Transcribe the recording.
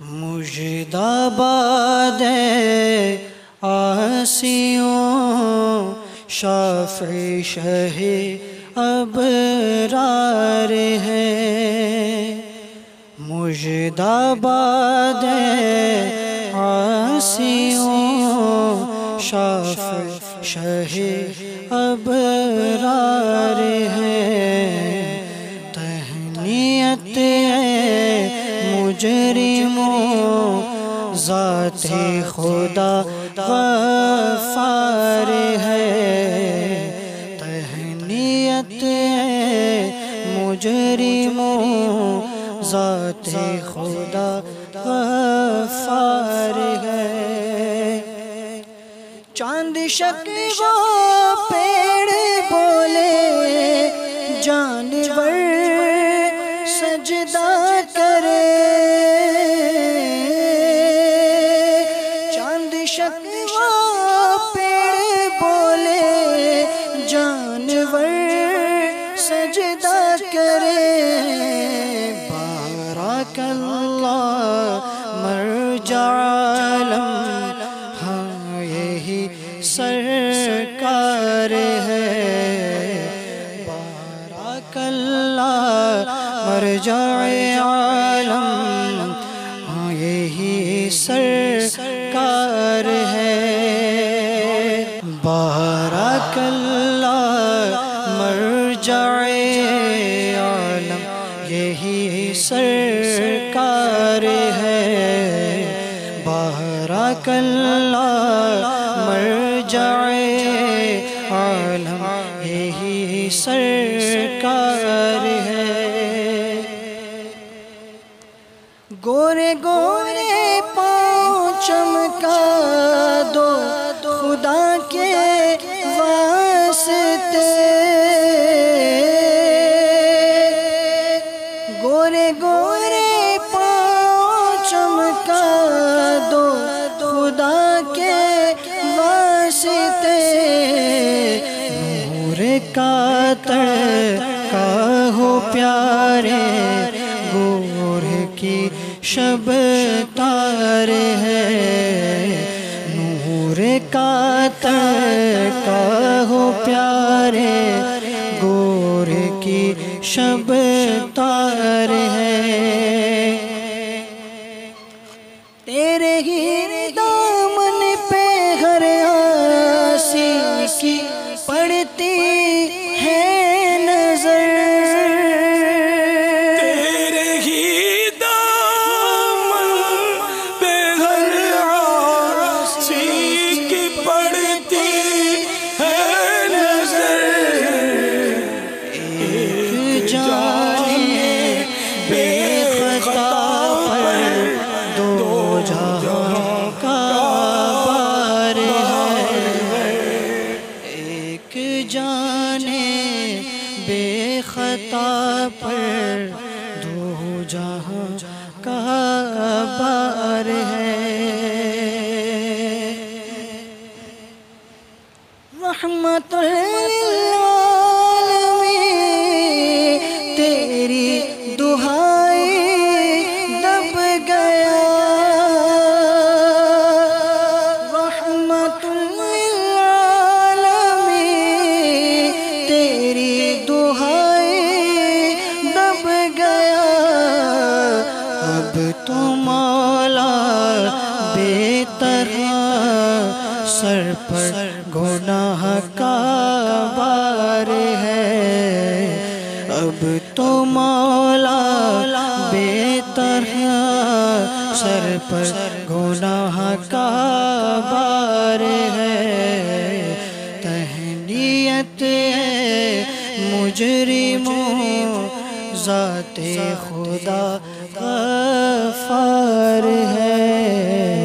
مجدباد آسیوں شافع شہ ابرار ہے، مجدباد آسیوں شافع شہ ابرار ہے، تہنیت مجرموں ذات خدا غفار ہے، تہنیت مجرموں ذات خدا غفار ہے۔ چاند شکل وہ پیڑ بولے جانور سجدہ کرے، چاند شکل وہ پیڑ بولے جانور سجدہ کرے، بارک اللہ مرجع عالم ہاں یہی سرکار ہے، بارک اللہ مرجع عالم ہاں یہی سرکار ہے، بارک اللہ مرجع عالم یہی سرکار ہے، بارک اللہ مرجع عالم یہی سرکار ہے۔ گورے گورے پاؤں چمکا دو خدا کے واسطے، گورے گورے پاؤں چمکا دو خدا کے واسطے، نور کا تڑکا ہو پیارے گور کی شب تار ہے، نور کا تڑکا ہو پیارے گور کی شب تار ہے، تیرے ہی دامن پہ ہر آسی کی پڑتی ہے نظر، تیرے ہی دامن پہ ہر آسی کی پڑتی ہے نظر، ایک جانے بے خطا پر دو جہاں کا بار ہے، ایک جانے بے خطا پر دو جہاں کا بار ہے، رحمت للعالمین تیری دہائی دب گیا، رحمت للعالمین تیری دہائی دب گیا، اب تو مولا بے طرح سر پر گناہ کا بار ہے، اب تو مولا بے طرح سر پر گناہ کا بار ہے، تہنیت مجرموں ذات خدا غفار ہے۔